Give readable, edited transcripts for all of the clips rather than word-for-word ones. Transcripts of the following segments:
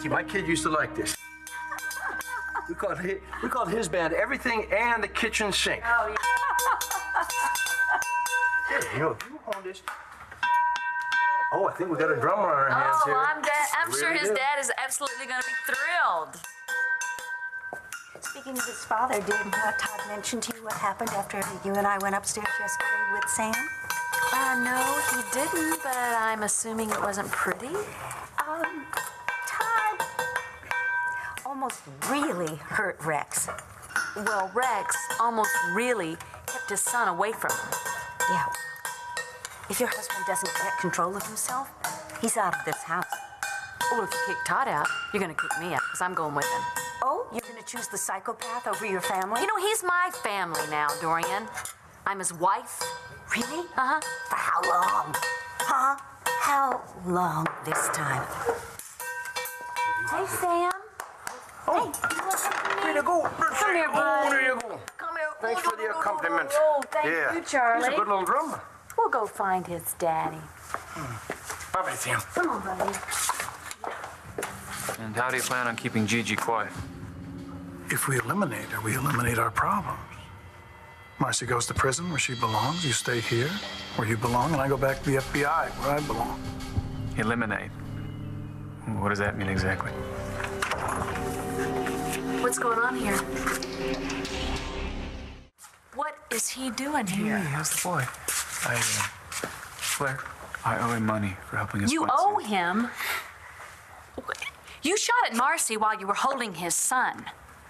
See, my kid used to like this. We called his band Everything and the Kitchen Sink. Oh, yeah. Here, you hold this. Oh, I think we got a drummer on our hands here. I'm sure his dad is absolutely going to be thrilled. Speaking of his father, did Todd mention to you what happened after you and I went upstairs yesterday with Sam? No, he didn't, but I'm assuming it wasn't pretty. Todd almost really hurt Rex. Well, Rex almost really kept his son away from him. Yeah. If your husband doesn't get control of himself, he's out of this house. Well, if you kick Todd out, you're going to kick me out, because I'm going with him. Oh, you're going to choose the psychopath over your family? You know, he's my family now, Dorian. I'm his wife. Really? Uh-huh. For how long? Huh? How long this time? Hey, Sam. Oh, Hey, you want something? way to go. Come here, buddy. Oh, there you go. Come here. Thanks for the accompaniment. Oh, thank Yeah. you, Charlie. He's a good little drummer. We'll go find his daddy. Bye-bye, Sam. Come on, buddy. And how do you plan on keeping Gigi quiet? If we eliminate her, we eliminate our problems. Marcie goes to prison where she belongs. You stay here where you belong, and I go back to the FBI where I belong. Eliminate. What does that mean exactly? What's going on here? What is he doing here? Hey, how's the boy? Blair, I owe him money for helping us. You owe him? You shot at Marcie while you were holding his son.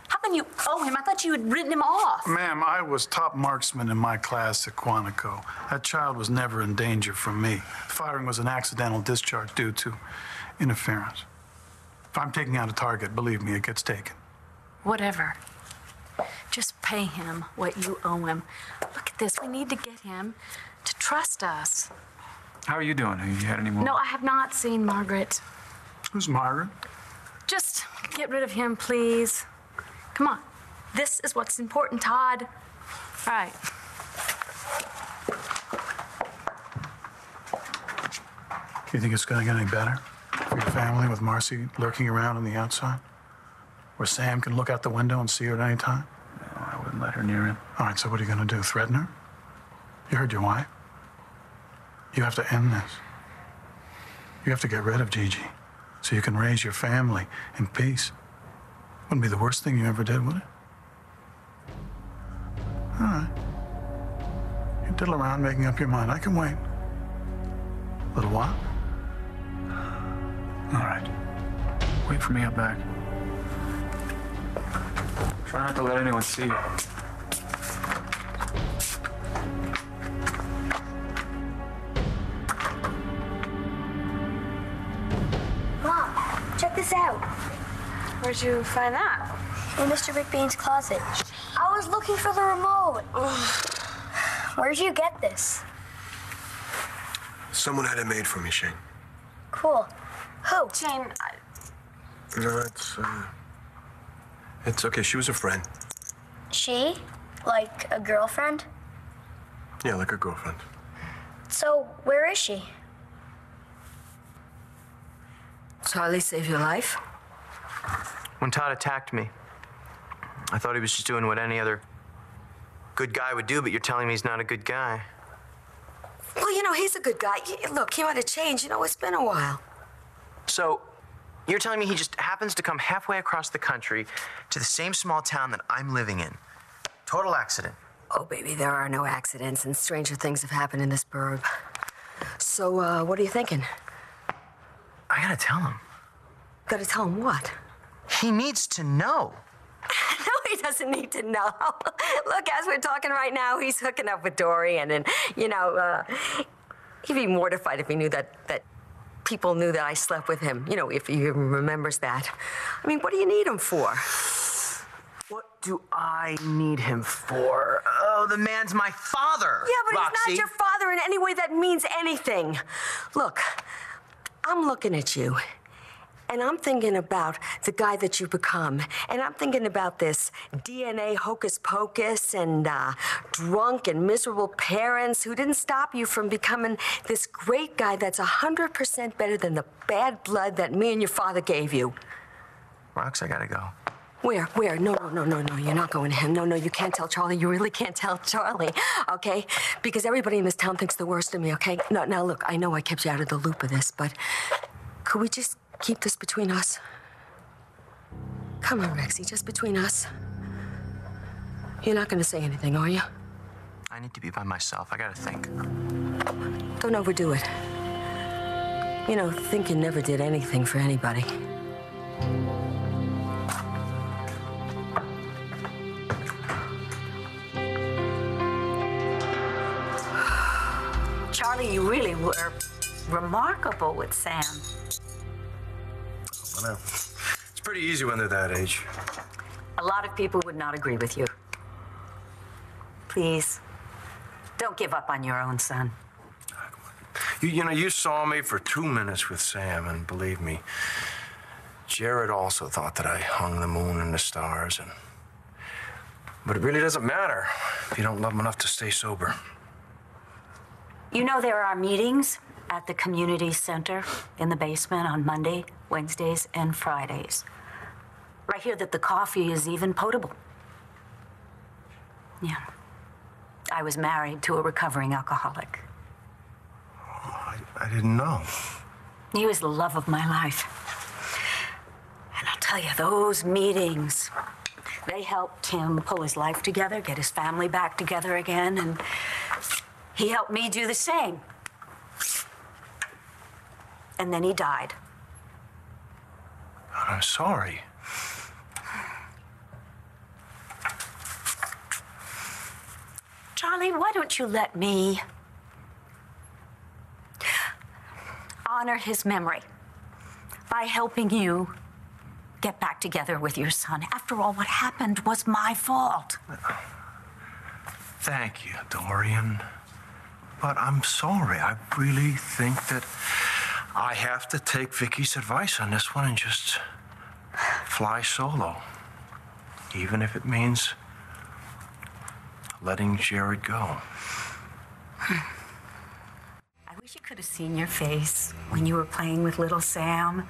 How can you owe him? I thought you had written him off. Ma'am, I was top marksman in my class at Quantico. That child was never in danger from me. Firing was an accidental discharge due to interference. If I'm taking out a target, believe me, it gets taken. Whatever. Just pay him what you owe him. Look at this. We need to get him to trust us. How are you doing? Have you had any more? No, I have not seen Margaret. Who's Margaret? Just get rid of him, please. Come on. This is what's important, Todd. All right. Do you think it's going to get any better for your family with Marcie lurking around on the outside? Where Sam can look out the window and see her at any time? No, I wouldn't let her near him. All right, so what are you going to do? Threaten her? You heard your wife. You have to end this. You have to get rid of Gigi so you can raise your family in peace. Wouldn't be the worst thing you ever did, would it? All right. You diddle around making up your mind. I can wait. A little while. All right. Wait for me out back. Try not to let anyone see you. Mom, check this out. Where'd you find that? In Mr. McBain's closet. I was looking for the remote. Where'd you get this? Someone had it made for me, Shane. Cool. Who? Jane, No, it's okay. She was a friend. She? Like a girlfriend? Yeah, like a girlfriend. So, where is she? Charlie saved your life? When Todd attacked me, I thought he was just doing what any other good guy would do, but you're telling me he's not a good guy. Well, you know, he's a good guy. Look, he might have changed. You know, it's been a while. So, you're telling me he just happens to come halfway across the country to the same small town that I'm living in? Total accident. Oh, baby, there are no accidents, and stranger things have happened in this burg. So, what are you thinking? I gotta tell him. Gotta tell him what? He needs to know. No, he doesn't need to know. Look, as we're talking right now, he's hooking up with Dorian, and, you know, he'd be mortified if he knew that people knew that I slept with him. You know, if he remembers that. I mean, what do you need him for? What do I need him for? Oh, the man's my father. Yeah, but Roxy. he's not your father in any way that means anything. Look, I'm looking at you, And I'm thinking about the guy that you become. And I'm thinking about this DNA hocus pocus and drunk and miserable parents who didn't stop you from becoming this great guy that's 100% better than the bad blood that me and your father gave you. Rox, I gotta go. Where? No, you're not going to him. No, you can't tell Charlie. You really can't tell Charlie, okay? Because everybody in this town thinks the worst of me, okay? No, now look, I know I kept you out of the loop of this, but could we just keep this between us? Come on, Rexy, just between us. You're not gonna say anything, are you? I need to be by myself. I gotta think. Don't overdo it. You know, thinking never did anything for anybody. Charlie, you really were remarkable with Sam. I know. It's pretty easy when they're that age. A lot of people would not agree with you. Please, don't give up on your own son. You know, you saw me for 2 minutes with Sam, and believe me, Jared also thought that I hung the moon and the stars, but it really doesn't matter if you don't love him enough to stay sober. You know there are meetings at the community center in the basement on Monday, Wednesdays, and Fridays. I hear that the coffee is even potable. Yeah. I was married to a recovering alcoholic. I didn't know. He was the love of my life. And I'll tell you, those meetings, they helped him pull his life together, get his family back together again, and he helped me do the same. And then he died. I'm sorry. Charlie, why don't you let me honor his memory by helping you get back together with your son? After all, what happened was my fault. Thank you, Dorian. But I'm sorry. I really think that I have to take Vicky's advice on this one and just fly solo. Even if it means letting Jared go. I wish you could have seen your face when you were playing with little Sam.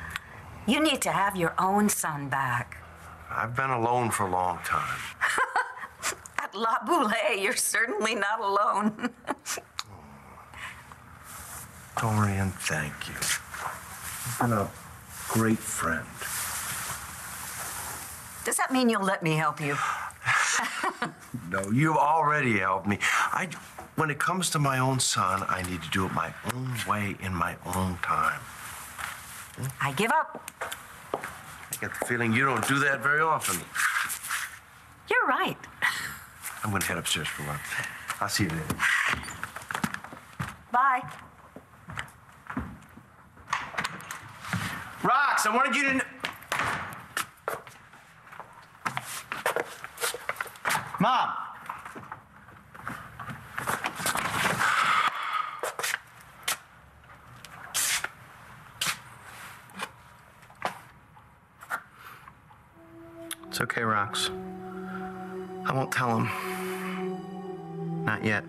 You need to have your own son back. I've been alone for a long time. At La Boule, you're certainly not alone. Dorian, thank you. You've been a great friend. Does that mean you'll let me help you? No, you already helped me. When it comes to my own son, I need to do it my own way in my own time. I give up. I get the feeling you don't do that very often. You're right. I'm going to head upstairs for lunch. I'll see you later. Bye. Rox, I wanted you to... Mom! It's okay, Rox. I won't tell him. Not yet.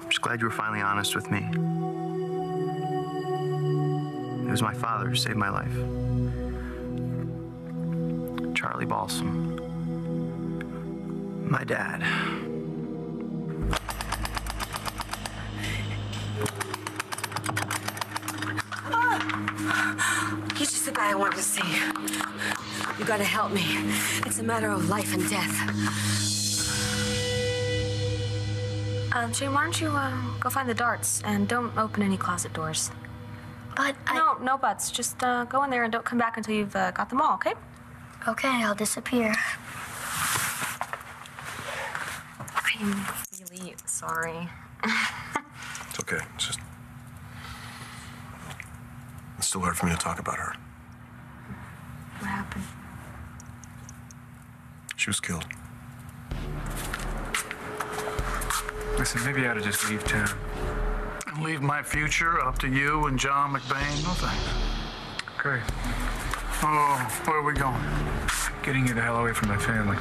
I'm just glad you were finally honest with me. It was my father who saved my life. Charlie Balsam. My dad. He's just the guy I wanted to see. You gotta help me. It's a matter of life and death. Shane, why don't you go find the darts and don't open any closet doors? But No buts. Just go in there and don't come back until you've got them all, okay? Okay, I'll disappear. I'm really sorry. It's okay. It's still hard for me to talk about her. What happened? She was killed. Listen, maybe I ought to just leave town. And leave my future up to you and John McBain? No thanks. Okay. Oh, where are we going? Getting you the hell away from my family.